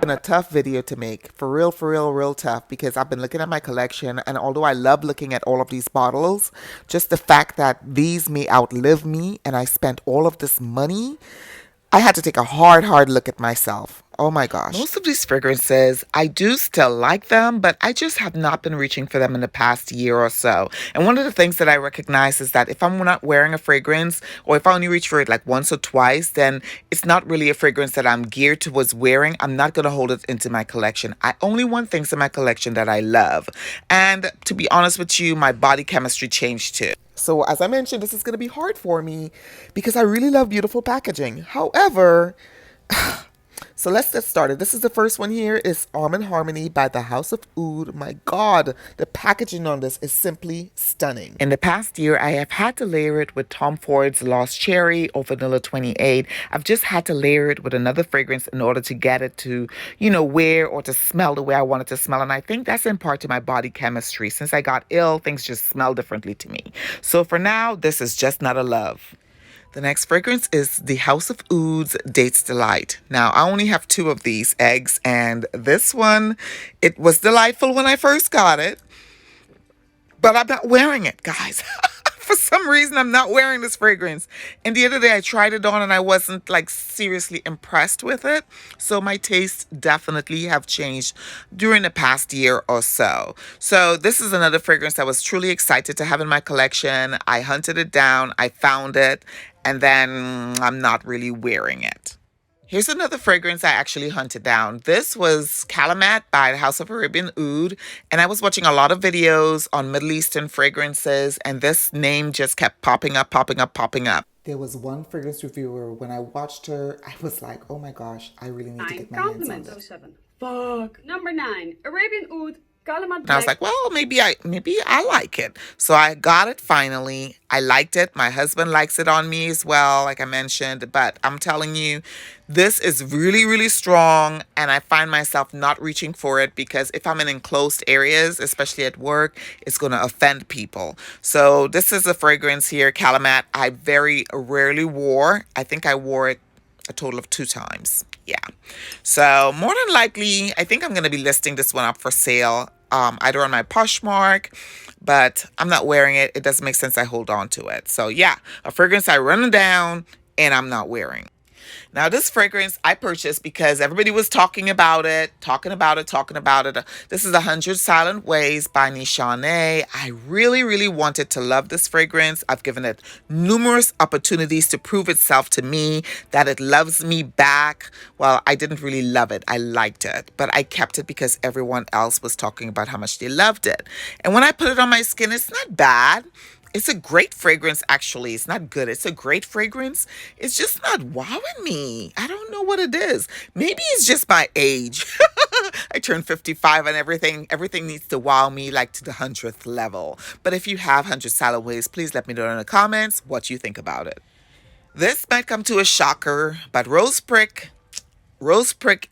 Been a tough video to make, for real, real tough, because I've been looking at my collection, and although I love looking at all of these bottles, just the fact that these may outlive me and I spent all of this money, I had to take a hard look at myself. Oh my gosh. Most of these fragrances, I do still like them, but I just have not been reaching for them in the past year or so. And one of the things that I recognize is that if I'm not wearing a fragrance, or if I only reach for it like once or twice, then it's not really a fragrance that I'm geared towards wearing. I'm not going to hold it into my collection. I only want things in my collection that I love. And to be honest with you, my body chemistry changed too. So as I mentioned, this is going to be hard for me because I really love beautiful packaging. However, so let's get started. This is the first one here. It's Almond Harmony by the House of Oud. My God, the packaging on this is simply stunning. In the past year, I have had to layer it with Tom Ford's Lost Cherry or Vanilla 28. I've just had to layer it with another fragrance in order to get it to, wear or to smell the way I want it to smell. And I think that's in part to my body chemistry. Since I got ill, things just smell differently to me. So for now, this is just not a love. The next fragrance is the House of Oud's Dates Delight. Now, I only have two of these eggs, and this one, it was delightful when I first got it, but I'm not wearing it, guys. For some reason, I'm not wearing this fragrance. And the other day, I tried it on, and I wasn't, like, seriously impressed with it. So my tastes definitely have changed during the past year or so. So this is another fragrance I was truly excited to have in my collection. I hunted it down. I found it. And then I'm not really wearing it. Here's another fragrance I actually hunted down. This was Calamat by the House of Arabian Oud. And I was watching a lot of videos on Middle Eastern fragrances, and this name just kept popping up. There was one fragrance reviewer, when I watched her, I was like, oh my gosh, I really need to get my hands on this. 07. Fuck. Number 9, Arabian Oud. And I was like, well, maybe I like it. So I got it finally. I liked it. My husband likes it on me as well, like I mentioned. But I'm telling you, this is really strong. And I find myself not reaching for it because if I'm in enclosed areas, especially at work, it's going to offend people. So this is a fragrance here, Calamat, I very rarely wore. I think I wore it a total of 2 times. Yeah. So more than likely, I think I'm going to be listing this one up for sale, either on my Poshmark, but I'm not wearing it. It doesn't make sense I hold on to it. So yeah, a fragrance I run down and I'm not wearing. Now, this fragrance I purchased because everybody was talking about it. This is 100 Silent Ways by Nishane. I really wanted to love this fragrance. I've given it numerous opportunities to prove itself to me that it loves me back. Well, I didn't really love it. I liked it, but I kept it because everyone else was talking about how much they loved it. And when I put it on my skin, it's not bad. It's a great fragrance, actually. It's not good. It's a great fragrance. It's just not wowing me. I don't know what it is. Maybe it's just my age. I turned 55 and everything needs to wow me like to the 100th level. But if you have 100 Silent Ways, please let me know in the comments what you think about it. This might come to a shocker, but Rose Prick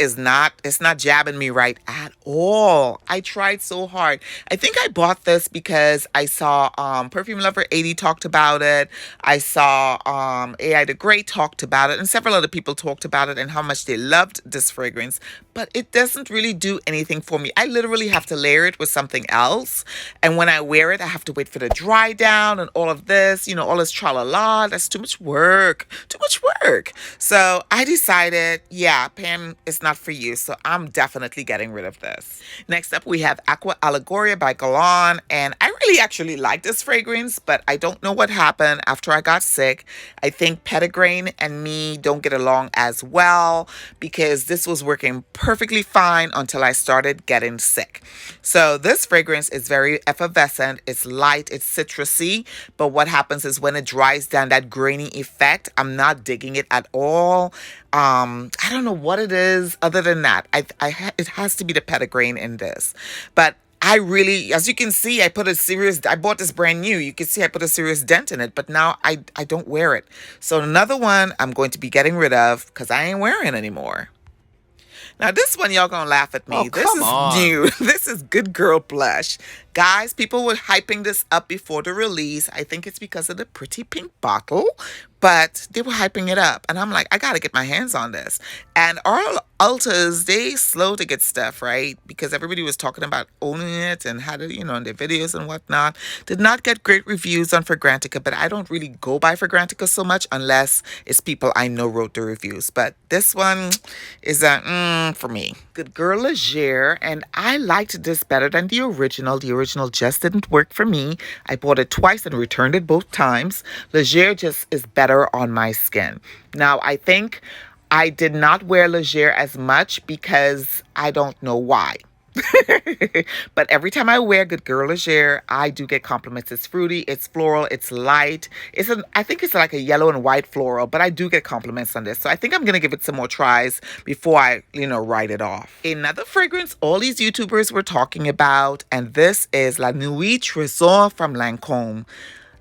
is it's not jabbing me right at all. I tried so hard. I think I bought this because I saw Perfume Lover 80 talked about it. I saw AI the Great talked about it, and several other people talked about it and how much they loved this fragrance. But it doesn't really do anything for me. I literally have to layer it with something else. And when I wear it, I have to wait for the dry down and all of this, all this tra-la-la. That's too much work. So I decided, yeah, Pam, it's not for you. So I'm definitely getting rid of this. Next up, we have Aqua Allegory by Galan. And I really actually like this fragrance, but I don't know what happened after I got sick. I think Petitgrain and me don't get along as well because this was working perfectly fine until I started getting sick. So this fragrance is very effervescent. It's light, it's citrusy, but what happens is when it dries down, that grainy effect, I'm not digging it at all. I don't know what it is other than that. It has to be the Petitgrain in this. But I really, as you can see, I bought this brand new. You can see I put a serious dent in it, but now I don't wear it. So another one I'm going to be getting rid of because I ain't wearing it anymore. Now, this one, y'all gonna laugh at me. Oh, this is on. new. This is Good Girl Blush. Guys, people were hyping this up before the release. I think it's because of the pretty pink bottle. but they were hyping it up. And I'm like, I got to get my hands on this. And our Ultas, they slow to get stuff, right? Because everybody was talking about owning it and how to, in their videos and whatnot. Did not get great reviews on Fragrantica, but I don't really go by Fragrantica so much unless it's people I know wrote the reviews. But this one is a for me. Good Girl Legere, and I liked this better than the original. The original just didn't work for me. I bought it twice and returned it both times. Legere just is better on my skin. Now, I think I did not wear Legere as much because I don't know why. But every time I wear Good Girl Legere, I do get compliments. It's fruity, it's floral, it's light. I think it's like a yellow and white floral, but I do get compliments on this. So I think I'm going to give it some more tries before I, write it off. Another fragrance all these YouTubers were talking about, and this is La Nuit Tresor from Lancome.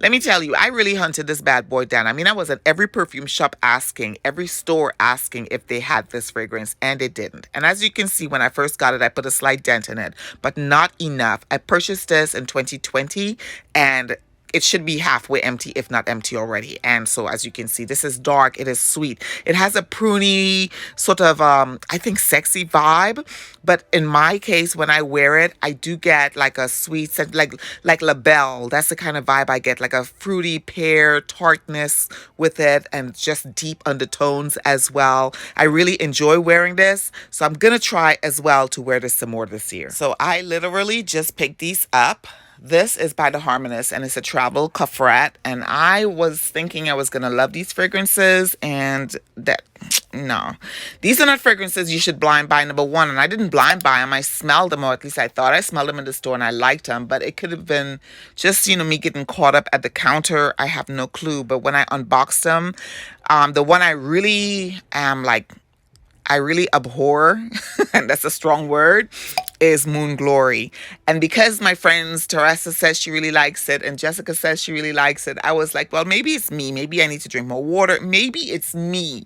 Let me tell you, I really hunted this bad boy down. I mean, I was at every perfume shop asking, every store asking if they had this fragrance, and they didn't. And as you can see, when I first got it, I put a slight dent in it, but not enough. I purchased this in 2020, and it should be halfway empty, if not empty already. And so as you can see, this is dark. It is sweet. It has a pruny sort of, I think, sexy vibe. But in my case, when I wear it, I do get like a sweet scent, like La Belle. That's the kind of vibe I get, like a fruity pear tartness with it and just deep undertones as well. I really enjoy wearing this. So I'm going to try as well to wear this some more this year. So I literally just picked these up. This is by the Harmonist, and it's a travel coffret. And I was thinking I was going to love these fragrances, and no. These are not fragrances you should blind buy, number one. And I didn't blind buy them. I smelled them, or at least I thought I smelled them in the store, and I liked them. But it could have been just, me getting caught up at the counter. I have no clue. But when I unboxed them, the one I really am like, I really abhor, and that's a strong word, is Moon Glory. And because my friends Teresa says she really likes it and Jessica says she really likes it, I was like, well, maybe it's me. Maybe I need to drink more water. Maybe it's me.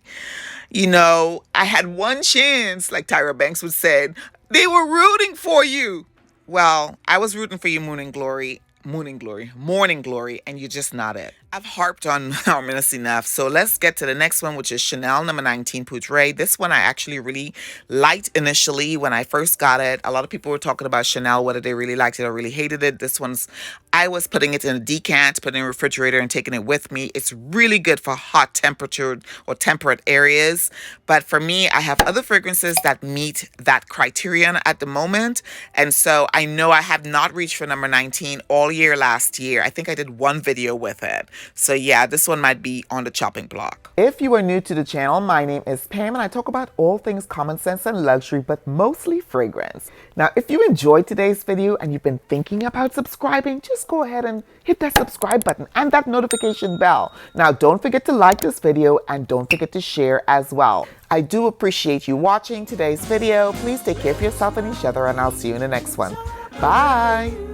I had one chance, like Tyra Banks would say. They were rooting for you. Well, I was rooting for you, Morning Glory, and you're just not it. I've harped on Harmonist enough, so let's get to the next one, which is Chanel number 19 Poudree. This one I actually really liked initially when I first got it. A lot of people were talking about Chanel, whether they really liked it or really hated it. I was putting it in a decant, putting it in a refrigerator and taking it with me. It's really good for hot temperature or temperate areas. But for me, I have other fragrances that meet that criterion at the moment. And so I know I have not reached for number 19 all year last year. I think I did one video with it. So yeah, this one might be on the chopping block. If you are new to the channel, my name is Pam and I talk about all things common sense and luxury, but mostly fragrance. Now, if you enjoyed today's video and you've been thinking about subscribing, just go ahead and hit that subscribe button and that notification bell. Now, don't forget to like this video and don't forget to share as well. I do appreciate you watching today's video. Please take care of yourself and each other, and I'll see you in the next one. Bye!